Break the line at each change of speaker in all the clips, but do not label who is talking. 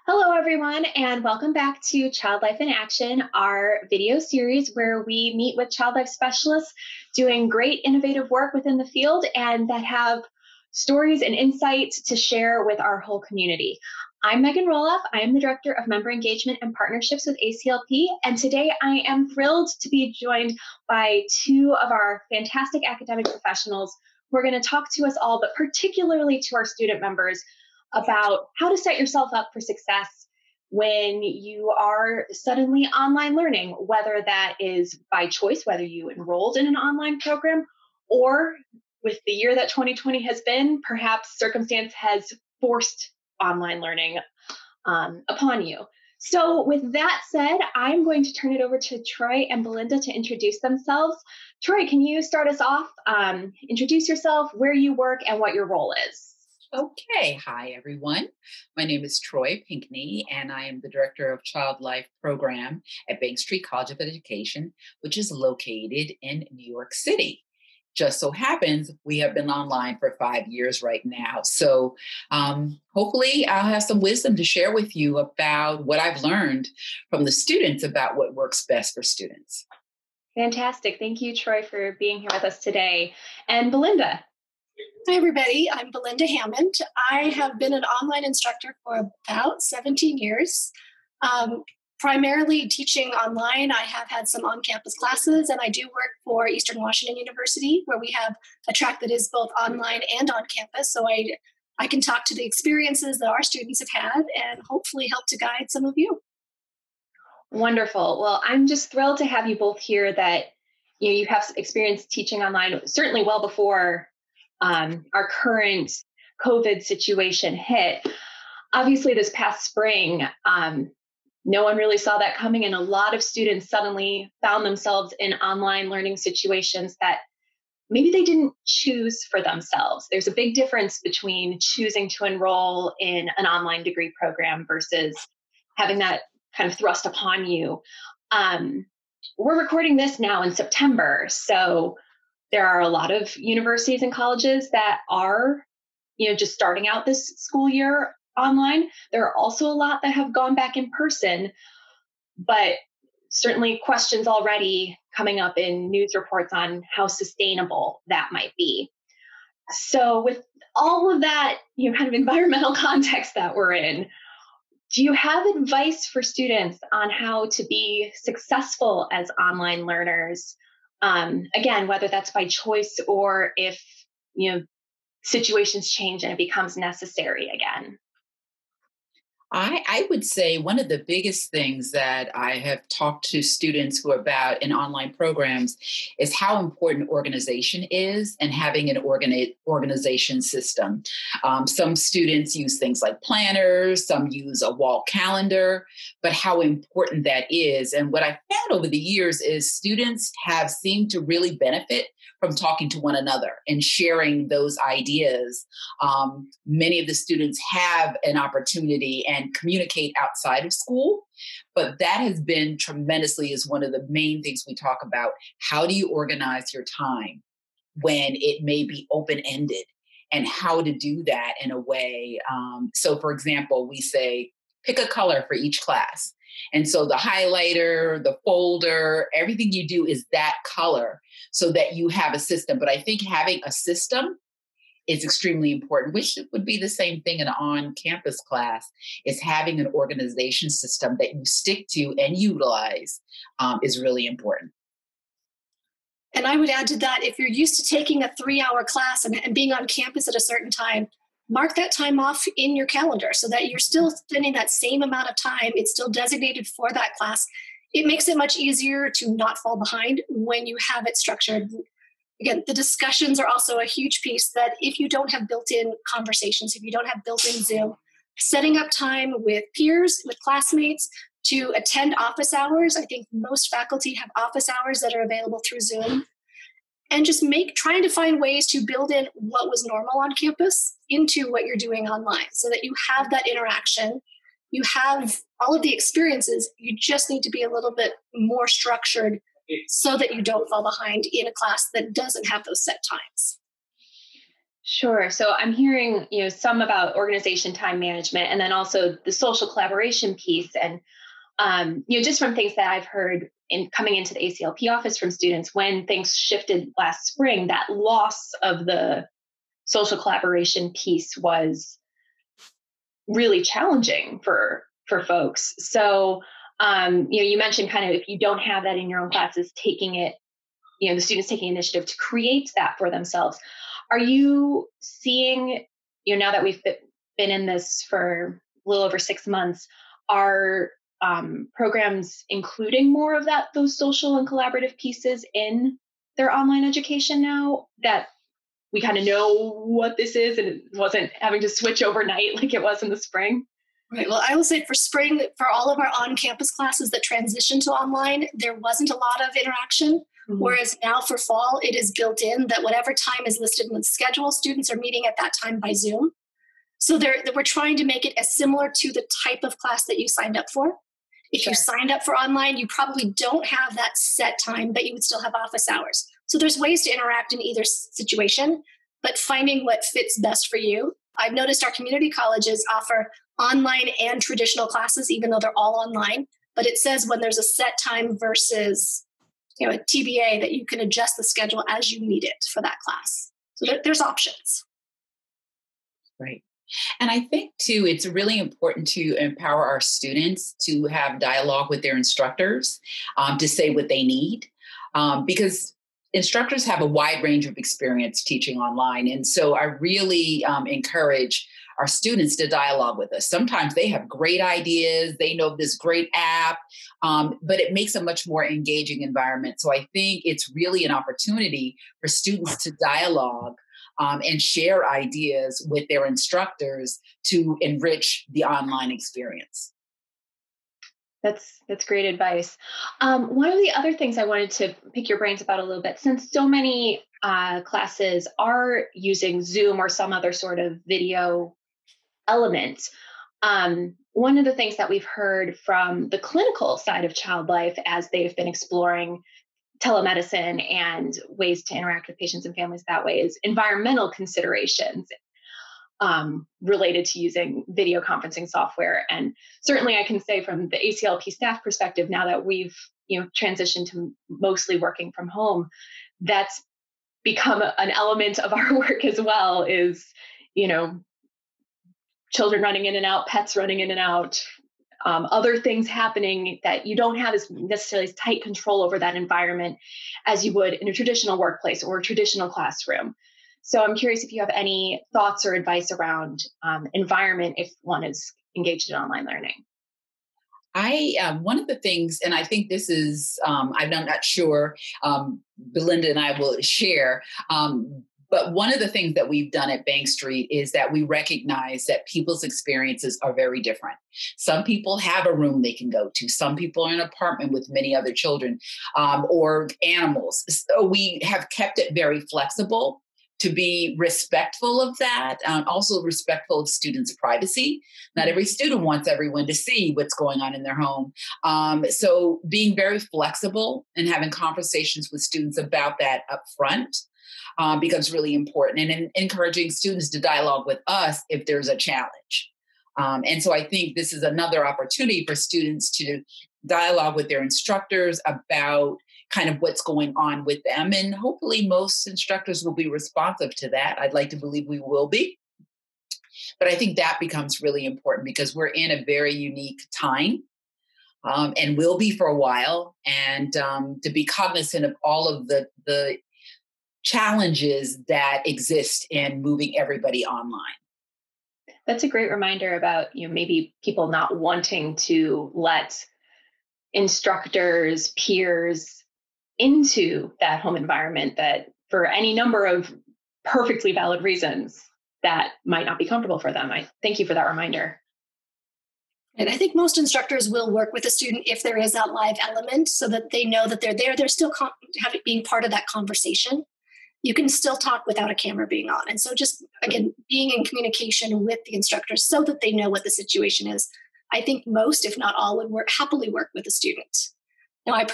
Hello, everyone, and welcome back to Child Life in Action, our video series where we meet with child life specialists doing great innovative work within the field and that have stories and insights to share with our whole community. I'm Megan Roloff. I am the Director of Member Engagement and Partnerships with ACLP, and today I am thrilled to be joined by two of our fantastic academic professionals who are going to talk to us all, but particularly to our student members, about how to set yourself up for success when you are suddenly online learning, whether that is by choice, whether you enrolled in an online program, or with the year that 2020 has been, perhaps circumstance has forced online learning upon you. So with that said, I'm going to turn it over to Troy and Belinda to introduce themselves. Troy, can you start us off? Introduce yourself, where you work, and what your role is.
Okay. Hi, everyone. My name is Troy Pinkney, and I am the Director of Child Life Program at Bank Street College of Education, which is located in New York City. Just so happens we have been online for 5 years right now. So hopefully I'll have some wisdom to share with you about what I've learned from the students about what works best for students.
Fantastic. Thank you, Troy, for being here with us today. And Belinda.
Hi, everybody. I'm Belinda Hammond. I have been an online instructor for about 17 years, primarily teaching online. I have had some on-campus classes, and I do work for Eastern Washington University, where we have a track that is both online and on campus. So I can talk to the experiences that our students have had and hopefully help to guide some of you.
Wonderful. Well, I'm just thrilled to have you both here that you have experience teaching online, certainly well before our current COVID situation hit. Obviously, this past spring, no one really saw that coming, and a lot of students suddenly found themselves in online learning situations that maybe they didn't choose for themselves. There's a big difference between choosing to enroll in an online degree program versus having that kind of thrust upon you. We're recording this now in September, so there are a lot of universities and colleges that are, just starting out this school year online. There are also a lot that have gone back in person, but certainly questions already coming up in news reports on how sustainable that might be. So with all of that, kind of environmental context that we're in, do you have advice for students on how to be successful as online learners? Again, whether that's by choice or if, situations change and it becomes necessary again.
I would say one of the biggest things that I have talked to students who are about in online programs is how important organization is and having an organization system. Some students use things like planners, some use a wall calendar, but how important that is. And what I found over the years is students have seemed to really benefit from talking to one another and sharing those ideas. Many of the students have an opportunity and communicate outside of school, but that has been tremendously is one of the main things we talk about. How do you organize your time when it may be open-ended, and how to do that in a way? So for example, we say, pick a color for each class. And so the highlighter, the folder, everything you do is that color so that you have a system. But I think having a system is extremely important, which would be the same thing in an on-campus class, is having an organization system that you stick to and utilize is really important.
And I would add to that, if you're used to taking a 3-hour class and being on campus at a certain time, mark that time off in your calendar so that you're still spending that same amount of time. It's still designated for that class. It makes it much easier to not fall behind when you have it structured. Again, the discussions are also a huge piece that if you don't have built-in conversations, if you don't have built-in Zoom, setting up time with peers, with classmates to attend office hours. I think most faculty have office hours that are available through Zoom. And just trying to find ways to build in what was normal on campus into what you're doing online so that you have that interaction. You have all of the experiences. You just need to be a little bit more structured so that you don't fall behind in a class that doesn't have those set times.
Sure. So I'm hearing, some about organization, time management, and then also the social collaboration piece. And, just from things that I've heard in coming into the ACLP office from students when things shifted last spring, that loss of the social collaboration piece was really challenging for folks. So, you mentioned kind of if you don't have that in your own classes, taking it, the students taking initiative to create that for themselves. Are you seeing, now that we've been in this for a little over 6 months, are programs including more of those social and collaborative pieces in their online education now that we kind of know what this is and it wasn't having to switch overnight like it was in the spring?
Right. Well, I will say for spring, for all of our on-campus classes that transitioned to online, there wasn't a lot of interaction. Mm-hmm. Whereas now for fall, it is built in that whatever time is listed in the schedule, students are meeting at that time by Zoom. So we're trying to make it as similar to the type of class that you signed up for. If you signed up for online, you probably don't have that set time, but you would still have office hours. So there's ways to interact in either situation, but finding what fits best for you. I've noticed our community colleges offer online and traditional classes, even though they're all online, but it says when there's a set time versus a TBA that you can adjust the schedule as you need it for that class. So there's options.
Right. And I think, too, it's really important to empower our students to have dialogue with their instructors, to say what they need, because instructors have a wide range of experience teaching online. And so I really encourage our students to dialogue with us. Sometimes they have great ideas. They know this great app, but it makes a much more engaging environment. So I think it's really an opportunity for students to dialogue and share ideas with their instructors to enrich the online experience.
That's great advice. One of the other things I wanted to pick your brains about a little bit, since so many classes are using Zoom or some other sort of video element, one of the things that we've heard from the clinical side of child life as they've been exploring telemedicine and ways to interact with patients and families that way is environmental considerations related to using video conferencing software. And certainly I can say from the ACLP staff perspective, now that we've transitioned to mostly working from home, that's become an element of our work as well, is children running in and out, pets running in and out, other things happening that you don't have as necessarily as tight control over that environment as you would in a traditional workplace or a traditional classroom. So I'm curious if you have any thoughts or advice around environment if one is engaged in online learning.
One of the things, and I think this is, I'm not sure, Belinda and I will share, but one of the things that we've done at Bank Street is that we recognize that people's experiences are very different. Some people have a room they can go to. Some people are in an apartment with many other children or animals. So we have kept it very flexible to be respectful of that, also respectful of students' privacy. Not every student wants everyone to see what's going on in their home. So being very flexible and having conversations with students about that up front becomes really important, and encouraging students to dialogue with us if there's a challenge. And so I think this is another opportunity for students to dialogue with their instructors about kind of what's going on with them. And hopefully most instructors will be responsive to that. I'd like to believe we will be. But I think that becomes really important because we're in a very unique time and will be for a while. And to be cognizant of all of the challenges that exist in moving everybody online.
That's a great reminder about, maybe people not wanting to let instructors, peers into that home environment that for any number of perfectly valid reasons that might not be comfortable for them. I thank you for that reminder.
And I think most instructors will work with a student if there is that live element so that they know that they're there. They're still being part of that conversation. You can still talk without a camera being on. And so just, again, being in communication with the instructors so that they know what the situation is. I think most, if not all, would happily work with a student. Now, I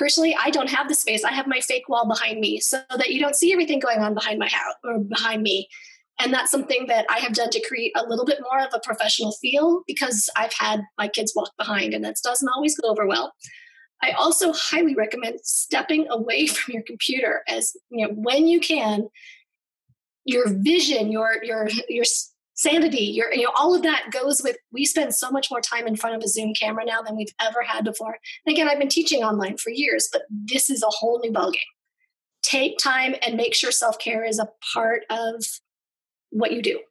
don't have the space. I have my fake wall behind me so that you don't see everything going on behind my house or behind me. And that's something that I have done to create a little bit more of a professional feel, because I've had my kids walk behind and that doesn't always go over well. I also highly recommend stepping away from your computer as, when you can. Your vision, your sanity, all of that goes with, we spend so much more time in front of a Zoom camera now than we've ever had before. And again, I've been teaching online for years, but this is a whole new ballgame. Take time and make sure self-care is a part of what you do.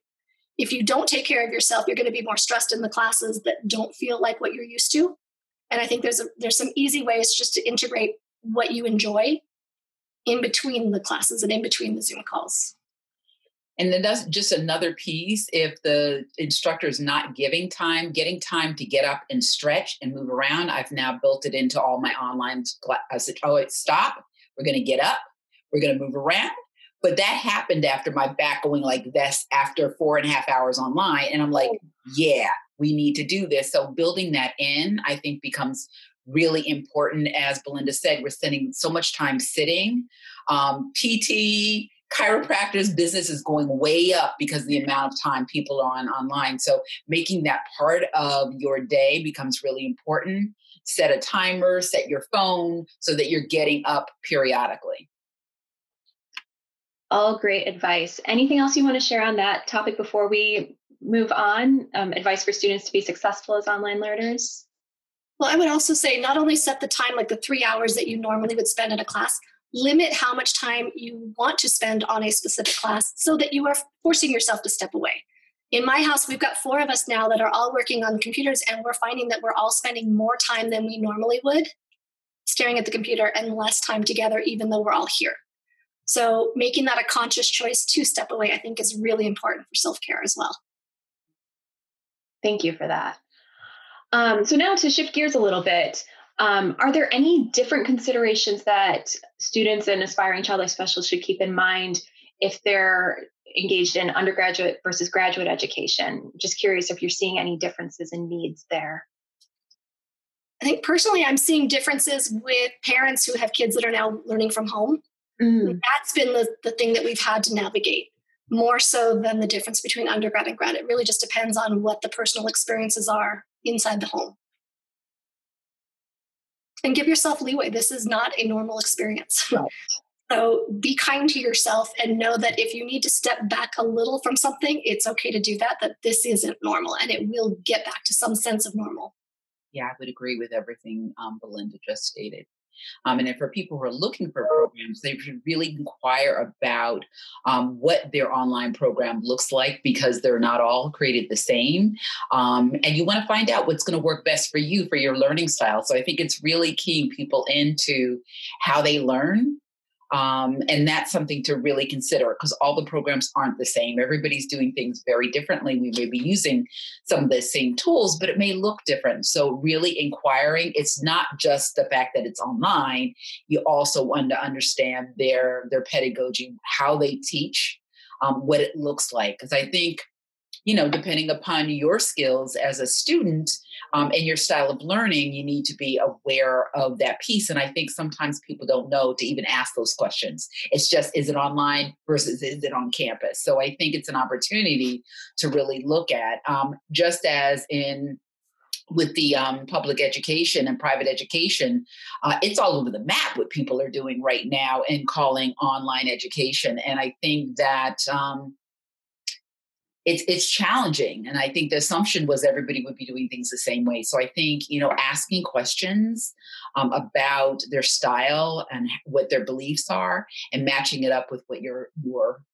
If you don't take care of yourself, you're going to be more stressed in the classes that don't feel like what you're used to. And I think there's some easy ways just to integrate what you enjoy in between the classes and in between the Zoom calls.
And then that's just another piece. If the instructor is not getting time to get up and stretch and move around, I've now built it into all my online class. I said, stop. We're going to get up. We're going to move around. But that happened after my back going like this after 4.5 hours online. And I'm like, yeah, we need to do this. So building that in, I think, becomes really important. As Belinda said, we're spending so much time sitting. PT, chiropractors, business is going way up because of the amount of time people are online. So making that part of your day becomes really important. Set a timer, set your phone so that you're getting up periodically.
All great advice. Anything else you want to share on that topic before we move on? Advice for students to be successful as online learners?
Well, I would also say not only set the time, like the 3 hours that you normally would spend in a class, limit how much time you want to spend on a specific class so that you are forcing yourself to step away. In my house, we've got 4 of us now that are all working on computers, and we're finding that we're all spending more time than we normally would staring at the computer and less time together, even though we're all here. So making that a conscious choice to step away, I think, is really important for self-care as well.
Thank you for that. So now to shift gears a little bit, are there any different considerations that students and aspiring child life specialists should keep in mind if they're engaged in undergraduate versus graduate education? Just curious if you're seeing any differences in needs there.
I think personally, I'm seeing differences with parents who have kids that are now learning from home. That's been the thing that we've had to navigate more so than the difference between undergrad and grad. It really just depends on what the personal experiences are inside the home. And give yourself leeway. This is not a normal experience. Right. So be kind to yourself and know that if you need to step back a little from something, it's okay to do that this isn't normal, and it will get back to some sense of normal.
Yeah, I would agree with everything Belinda just stated. And then for people who are looking for programs, they should really inquire about what their online program looks like, because they're not all created the same. And you want to find out what's going to work best for you, for your learning style. So I think it's really keying people into how they learn. And that's something to really consider, because all the programs aren't the same. Everybody's doing things very differently. We may be using some of the same tools, but it may look different. So really inquiring, it's not just the fact that it's online. You also want to understand their pedagogy, how they teach, what it looks like. Because I think, depending upon your skills as a student and your style of learning, you need to be aware of that piece. And I think sometimes people don't know to even ask those questions. It's just, is it online versus is it on campus? So I think it's an opportunity to really look at, just as with the public education and private education, it's all over the map what people are doing right now and calling online education. And I think that it's challenging. And I think the assumption was everybody would be doing things the same way. So I think, asking questions about their style and what their beliefs are and matching it up with what your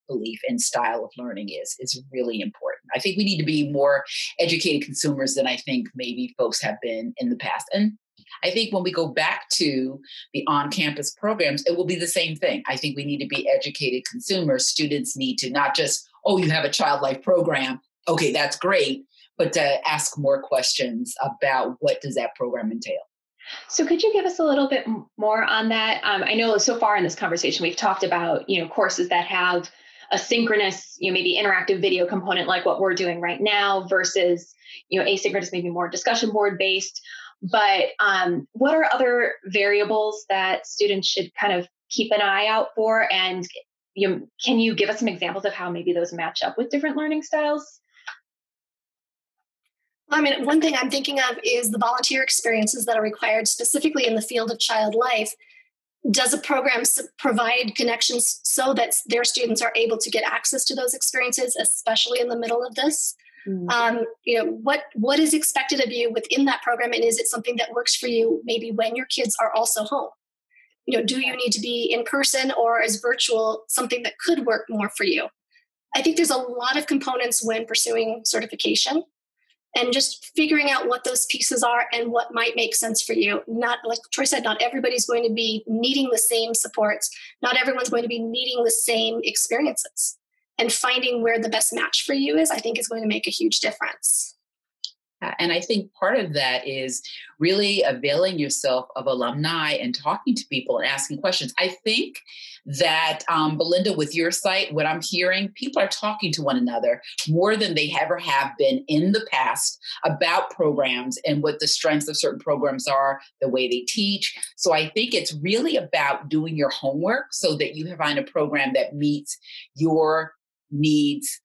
belief and style of learning is really important. I think we need to be more educated consumers than I think maybe folks have been in the past. And I think when we go back to the on-campus programs, it will be the same thing. I think we need to be educated consumers. Students need to not just, you have a child life program. Okay, that's great. But to ask more questions about what does that program entail.
So could you give us a little bit more on that? I know so far in this conversation, we've talked about, courses that have a synchronous, maybe interactive video component like what we're doing right now versus, asynchronous, maybe more discussion board based. But what are other variables that students should kind of keep an eye out for? And can you give us some examples of how maybe those match up with different learning styles?
I mean, one thing I'm thinking of is the volunteer experiences that are required specifically in the field of child life. Does a program provide connections so that their students are able to get access to those experiences, especially in the middle of this? What is expected of you within that program, and is it something that works for you maybe when your kids are also home? Do you need to be in person, or is virtual something that could work more for you? I think there's a lot of components when pursuing certification, and just figuring out what those pieces are and what might make sense for you. Not, like Troy said, not everybody's going to be needing the same supports. Not everyone's going to be needing the same experiences. And finding where the best match for you is, I think, is going to make a huge difference.
And I think part of that is really availing yourself of alumni and talking to people and asking questions. I think that, Belinda, with your site, what I'm hearing, people are talking to one another more than they ever have been in the past about programs and what the strengths of certain programs are, the way they teach. So I think it's really about doing your homework so that you find a program that meets your needs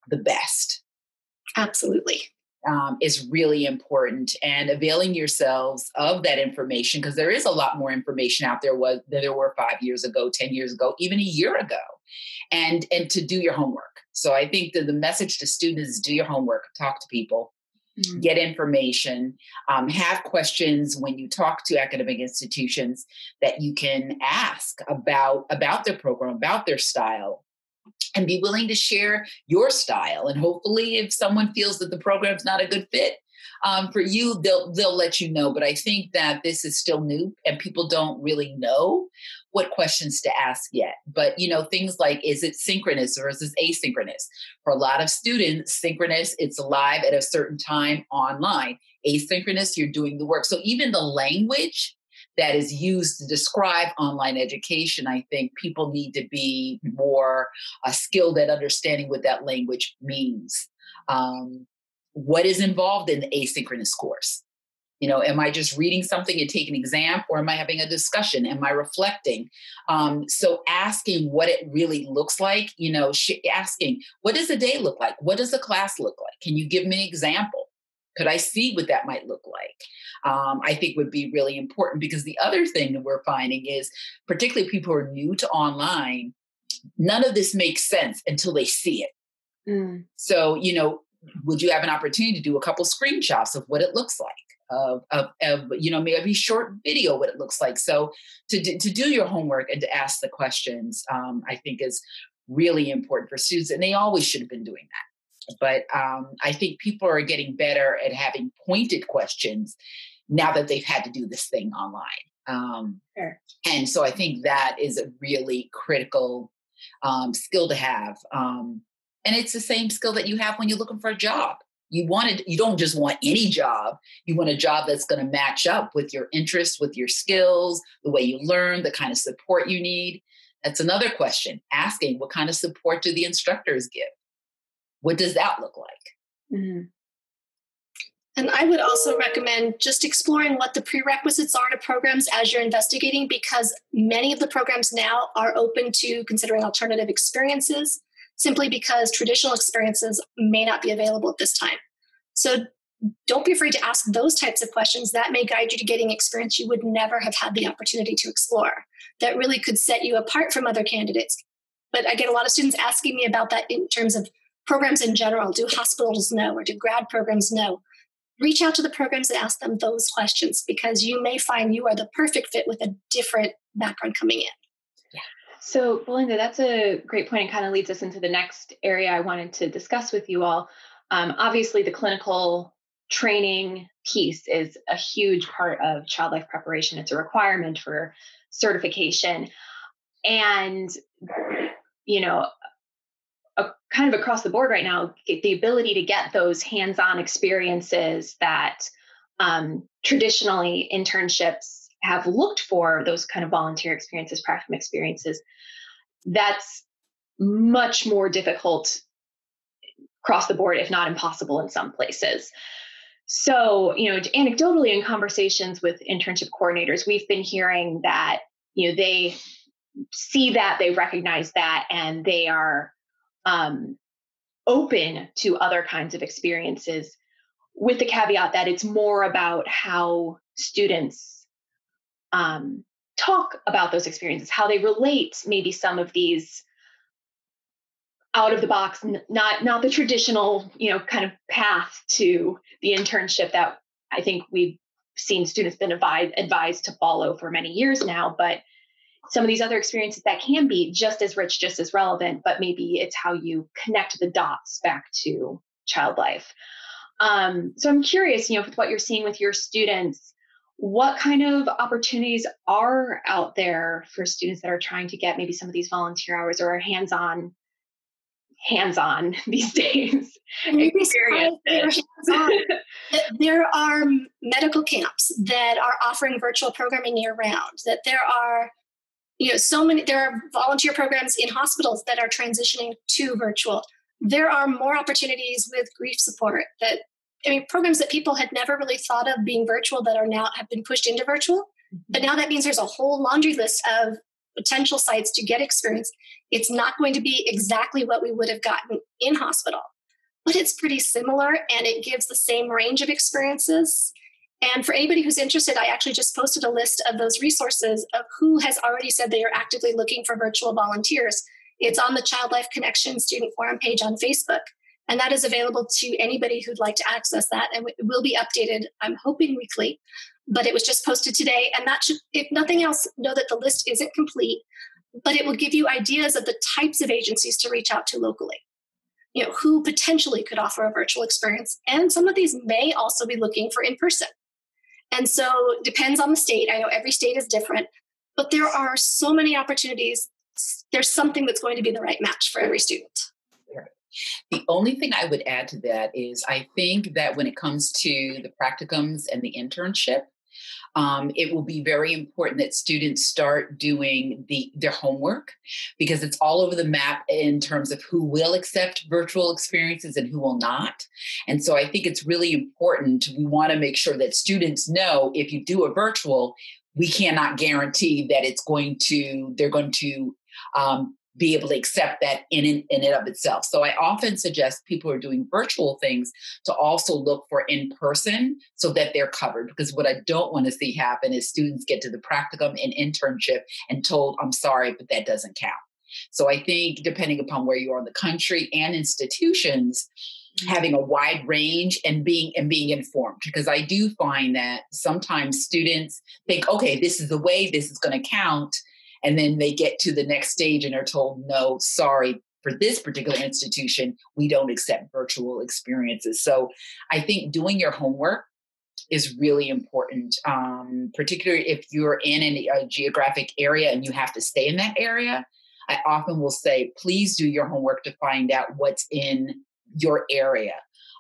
the best.
Absolutely.
Is really important, and availing yourselves of that information, because there is a lot more information out there than there were 5 years ago, 10 years ago, even a year ago, and to do your homework. So I think that the message to students is do your homework, talk to people, get information, have questions when you talk to academic institutions that you can ask about their program, about their style, and be willing to share your style. And hopefully if someone feels that the program's not a good fit for you, they'll let you know. But I think that this is still new and people don't really know what questions to ask yet. But, things like, is it synchronous versus asynchronous? For a lot of students, synchronous, it's live at a certain time online. Asynchronous, you're doing the work. So even the language that is used to describe online education, I think people need to be more skilled at understanding what that language means. What is involved in the asynchronous course? Am I just reading something and taking an exam, or am I having a discussion? Am I reflecting? So asking what it really looks like, asking, what does a day look like? What does a class look like? Can you give me an example? Could I see what that might look like? I think would be really important, because the other thing that we're finding is, particularly people who are new to online, none of this makes sense until they see it. So, would you have an opportunity to do a couple screenshots of what it looks like, of maybe short video, what it looks like. So to do your homework and to ask the questions, I think is really important for students, and they always should have been doing that. But I think people are getting better at having pointed questions now that they've had to do this thing online.
Sure.
And so I think that is a really critical skill to have. And it's the same skill that you have when you're looking for a job. You don't just want any job. You want a job that's going to match up with your interests, with your skills, the way you learn, the kind of support you need. That's another question. Asking, what kind of support do the instructors give? What does that look like?
Mm-hmm. And I would also recommend just exploring what the prerequisites are to programs as you're investigating, because many of the programs now are open to considering alternative experiences, simply because traditional experiences may not be available at this time. So don't be afraid to ask those types of questions. That may guide you to getting experience you would never have had the opportunity to explore. That really could set you apart from other candidates. But I get a lot of students asking me about that in terms of programs in general. Do hospitals know, or do grad programs know? Reach out to the programs and ask them those questions, because you may find you are the perfect fit with a different background coming in.
Yeah. So, Belinda, that's a great point, and kind of leads us into the next area I wanted to discuss with you all. Obviously, the clinical training piece is a huge part of child life preparation. It's a requirement for certification. And, kind of across the board right now, the ability to get those hands-on experiences that traditionally internships have looked for, those kind of volunteer experiences, practicum experiences, that's much more difficult across the board, if not impossible in some places. So, anecdotally in conversations with internship coordinators, we've been hearing that, see that, they recognize that, and they are open to other kinds of experiences, with the caveat that it's more about how students talk about those experiences, how they relate maybe some of these out of the box, not the traditional, kind of path to the internship that I think we've seen students been advised to follow for many years now, but some of these other experiences that can be just as rich, just as relevant, but maybe it's how you connect the dots back to child life. So I'm curious, with what you're seeing with your students, what kind of opportunities are out there for students that are trying to get maybe some of these volunteer hours or hands-on these days experiences?
There are medical camps that are offering virtual programming year round, that there are there are volunteer programs in hospitals that are transitioning to virtual. There are more opportunities with grief support programs that people had never really thought of being virtual that are now have been pushed into virtual. But now that means there's a whole laundry list of potential sites to get experience. It's not going to be exactly what we would have gotten in hospital, but it's pretty similar, and it gives the same range of experiences. And for anybody who's interested, I actually just posted a list of those resources of who has already said they are actively looking for virtual volunteers. It's on the Child Life Connection Student Forum page on Facebook, and that is available to anybody who'd like to access that. And it will be updated, I'm hoping, weekly, but it was just posted today. And that should, if nothing else, know that the list isn't complete, but it will give you ideas of the types of agencies to reach out to locally, who potentially could offer a virtual experience. And some of these may also be looking for in-person. And so it depends on the state. I know every state is different, but there are so many opportunities. There's something that's going to be the right match for every student.
The only thing I would add to that is I think that when it comes to the practicums and the internship, it will be very important that students start doing their homework, because it's all over the map in terms of who will accept virtual experiences and who will not. And so I think it's really important. We want to make sure that students know if you do a virtual, we cannot guarantee that they're going to be able to accept that in and of itself. So I often suggest people who are doing virtual things to also look for in-person so that they're covered. Because what I don't want to see happen is students get to the practicum and internship and told, I'm sorry, but that doesn't count. So I think depending upon where you are in the country and institutions, having a wide range and being informed, because I do find that sometimes students think, okay, this is the way this is going to count. And then they get to the next stage and are told, no, sorry, for this particular institution, we don't accept virtual experiences. So I think doing your homework is really important, particularly if you're in a geographic area and you have to stay in that area. I often will say, please do your homework to find out what's in your area,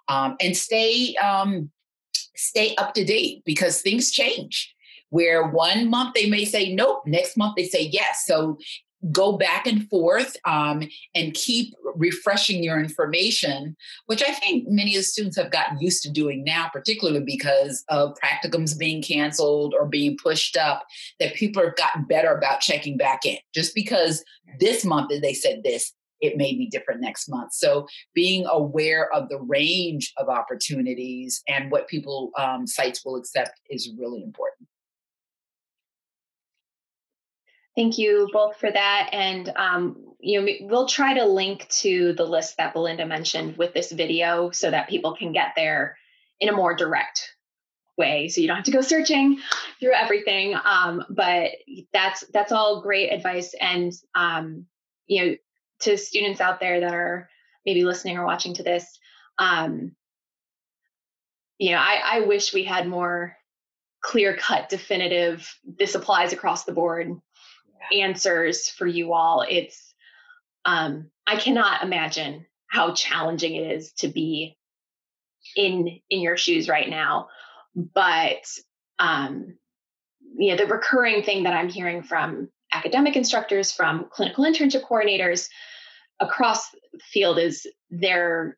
and stay up to date, because things change. Where 1 month they may say nope, next month they say yes. So go back and forth and keep refreshing your information, which I think many of the students have gotten used to doing now, particularly because of practicums being canceled or being pushed up, that people have gotten better about checking back in. Just because this month they said this, it may be different next month. So being aware of the range of opportunities and what people sites will accept is really important.
Thank you both for that. And, we'll try to link to the list that Belinda mentioned with this video so that people can get there in a more direct way. So you don't have to go searching through everything. But that's all great advice. And, to students out there that are maybe listening or watching to this, I wish we had more clear-cut, definitive, this applies across the board answers for you all. It's I cannot imagine how challenging it is to be in your shoes right now. But the recurring thing that I'm hearing from academic instructors, from clinical internship coordinators across the field is they're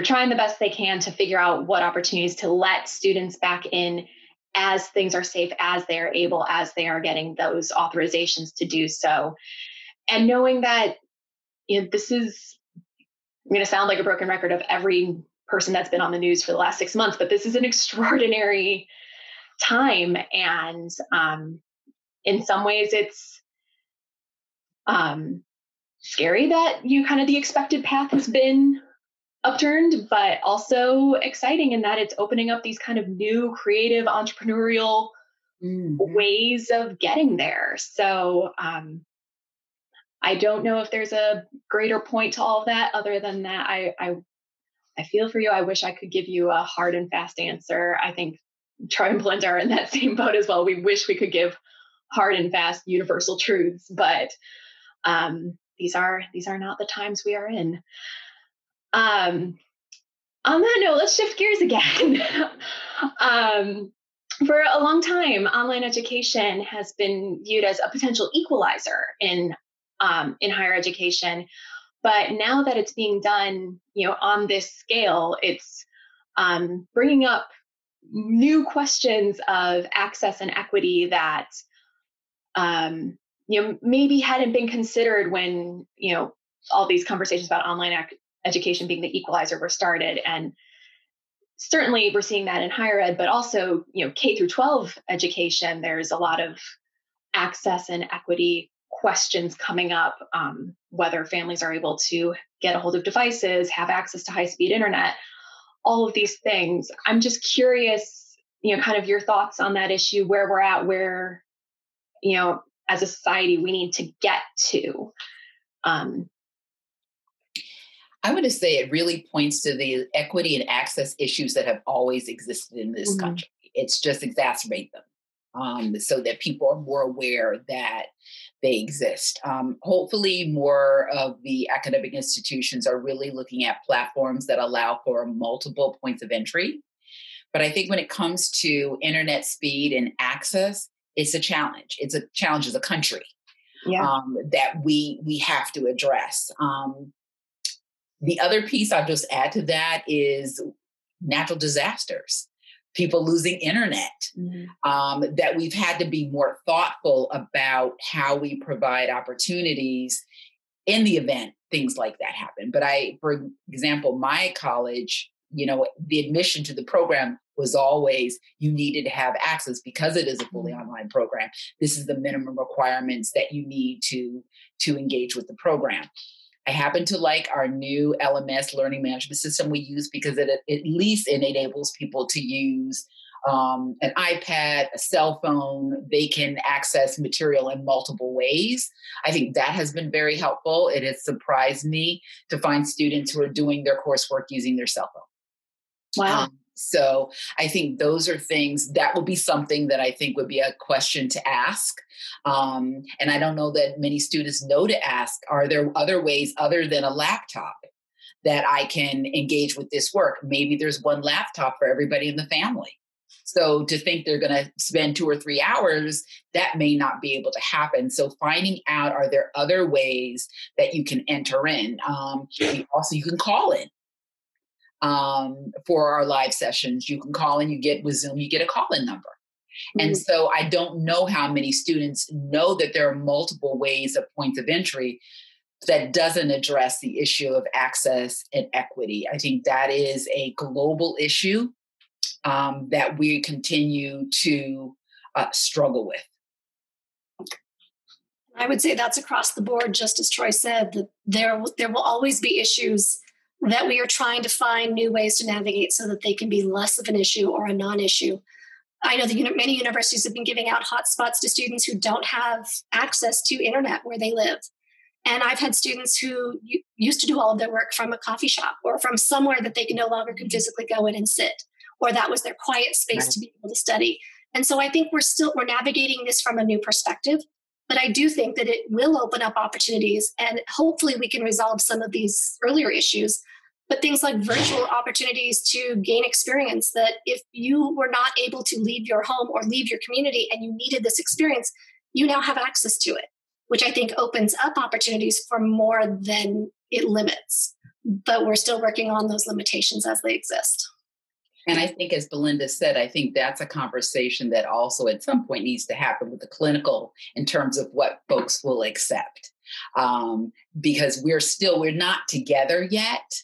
trying the best they can to figure out what opportunities to let students back in as things are safe, as they are able, as they are getting those authorizations to do so. And knowing that, this is, I'm going to sound like a broken record of every person that's been on the news for the last 6 months, but this is an extraordinary time. And in some ways it's scary that the expected path has been upturned, but also exciting in that it's opening up these kind of new creative entrepreneurial ways of getting there. So I don't know if there's a greater point to all of that other than that I feel for you. I wish I could give you a hard and fast answer. I think Troy and Belinda are in that same boat as well. We wish we could give hard and fast universal truths, but these are not the times we are in. On that note, let's shift gears again. For a long time, online education has been viewed as a potential equalizer in higher education. But now that it's being done, on this scale, it's bringing up new questions of access and equity that, maybe hadn't been considered when, all these conversations about online education being the equalizer were started. And certainly we're seeing that in higher ed, but also, K through 12 education, there's a lot of access and equity questions coming up, whether families are able to get a hold of devices, have access to high-speed internet, all of these things. I'm just curious, kind of your thoughts on that issue, where we're at, where, as a society we need to get to.
I would say it really points to the equity and access issues that have always existed in this country. It's just exacerbate them so that people are more aware that they exist. Hopefully more of the academic institutions are really looking at platforms that allow for multiple points of entry. But I think when it comes to internet speed and access, it's a challenge. It's a challenge as a country that we have to address. The other piece I'll just add to that is natural disasters, people losing internet, that we've had to be more thoughtful about how we provide opportunities in the event things like that happen. But for example, my college, the admission to the program was always, you needed to have access because it is a fully online program. This is the minimum requirements that you need to engage with the program. I happen to like our new LMS learning management system we use because it at least enables people to use an iPad, a cell phone. They can access material in multiple ways. I think that has been very helpful. It has surprised me to find students who are doing their coursework using their cell phone.
Wow.
So I think those are things that will be something that I think would be a question to ask. And I don't know that many students know to ask, are there other ways other than a laptop that I can engage with this work? Maybe there's one laptop for everybody in the family. So to think they're going to spend 2 or 3 hours, that may not be able to happen. So finding out, are there other ways that you can enter in? Also, you can call in. For our live sessions, you can call in, with Zoom, you get a call-in number. And so I don't know how many students know that there are multiple ways of points of entry that doesn't address the issue of access and equity. I think that is a global issue that we continue to struggle with.
I would say that's across the board, just as Troy said, that there will always be issues that we are trying to find new ways to navigate so that they can be less of an issue or a non-issue. I know that many universities have been giving out hotspots to students who don't have access to internet where they live. And I've had students who used to do all of their work from a coffee shop or from somewhere that they can no longer can physically go in and sit, or that was their quiet space to be able to study. And so I think we're navigating this from a new perspective. But I do think that it will open up opportunities, and hopefully we can resolve some of these earlier issues. But things like virtual opportunities to gain experience, that if you were not able to leave your home or leave your community and you needed this experience, you now have access to it, which I think opens up opportunities for more than it limits. But we're still working on those limitations as they exist.
And I think, as Belinda said, I think that's a conversation that also at some point needs to happen with the clinical in terms of what folks will accept. Because we're not together yet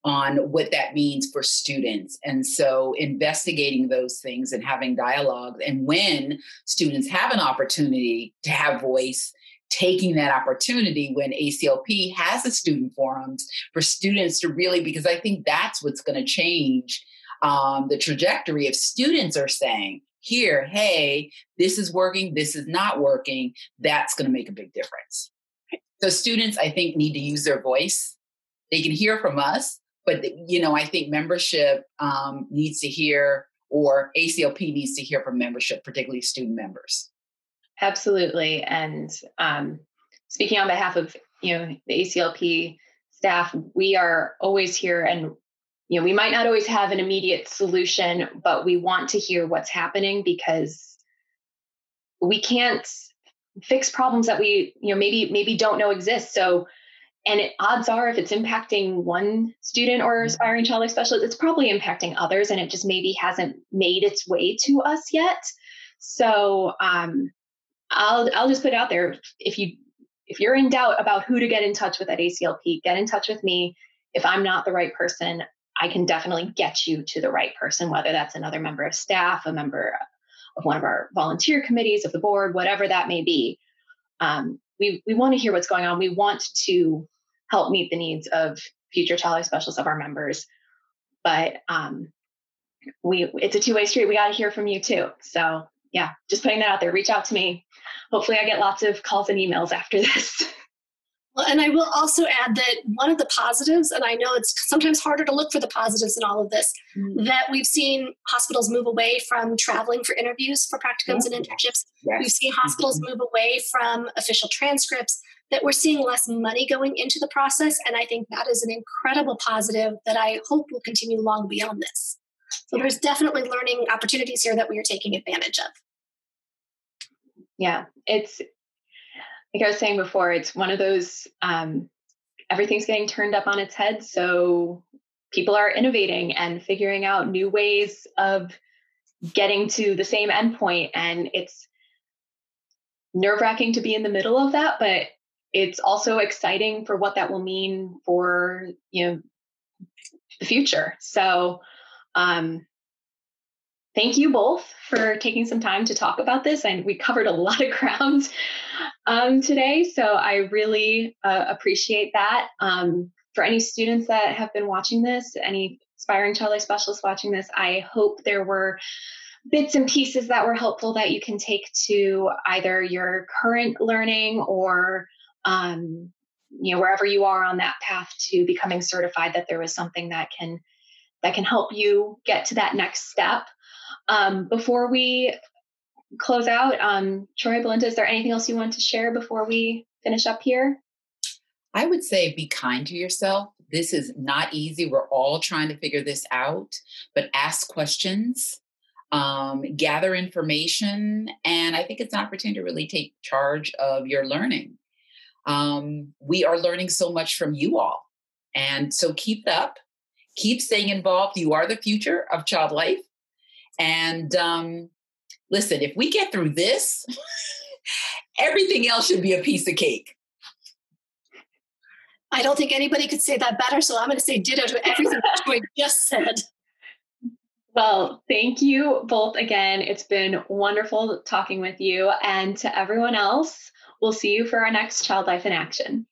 on what that means for students. And so investigating those things and having dialogue, and when students have an opportunity to have voice, taking that opportunity when ACLP has the student forums for students to really, because I think that's what's going to change the trajectory. If students are saying, here, hey, this is working, this is not working, that's going to make a big difference. So students, I think, need to use their voice. They can hear from us, but, I think membership needs to hear, or ACLP needs to hear from membership, particularly student members.
Absolutely. And speaking on behalf of, the ACLP staff, we are always here, and, we might not always have an immediate solution, but we want to hear what's happening, because we can't fix problems that we, maybe don't know exist. So, and odds are, if it's impacting one student or aspiring child life specialist, it's probably impacting others, and it just maybe hasn't made its way to us yet. So I'll just put it out there. If you're in doubt about who to get in touch with at ACLP, get in touch with me. If I'm not the right person, I can definitely get you to the right person, whether that's another member of staff, a member of one of our volunteer committees of the board, whatever that may be. We want to hear what's going on. We want to help meet the needs of future child life specialists, of our members. But it's a two-way street. We got to hear from you too. So yeah, just putting that out there. Reach out to me. Hopefully I get lots of calls and emails after this.
Well, and I will also add that one of the positives, and I know it's sometimes harder to look for the positives in all of this, that we've seen hospitals move away from traveling for interviews for practicums and internships. Yes. We've seen hospitals move away from official transcripts, that we're seeing less money going into the process. And I think that is an incredible positive that I hope will continue long beyond this. So there's definitely learning opportunities here that we are taking advantage of.
Yeah, it's, like I was saying before, it's one of those, everything's getting turned up on its head. So people are innovating and figuring out new ways of getting to the same endpoint. And it's nerve-wracking to be in the middle of that, but it's also exciting for what that will mean for, the future. So thank you both for taking some time to talk about this. And we covered a lot of ground today. So I really appreciate that. For any students that have been watching this, any aspiring child life specialists watching this, I hope there were bits and pieces that were helpful that you can take to either your current learning or wherever you are on that path to becoming certified, that there was something that can help you get to that next step. Before we close out, Troy, Belinda, is there anything else you want to share before we finish up here?
I would say be kind to yourself. This is not easy. We're all trying to figure this out, but ask questions, gather information, and I think it's an opportunity to really take charge of your learning. We are learning so much from you all, and so keep it up. Keep staying involved. You are the future of child life. And listen, if we get through this, everything else should be a piece of cake.
I don't think anybody could say that better, so I'm going to say ditto to everything that Troy just said.
Well, thank you both again. It's been wonderful talking with you. And to everyone else, we'll see you for our next Child Life in Action.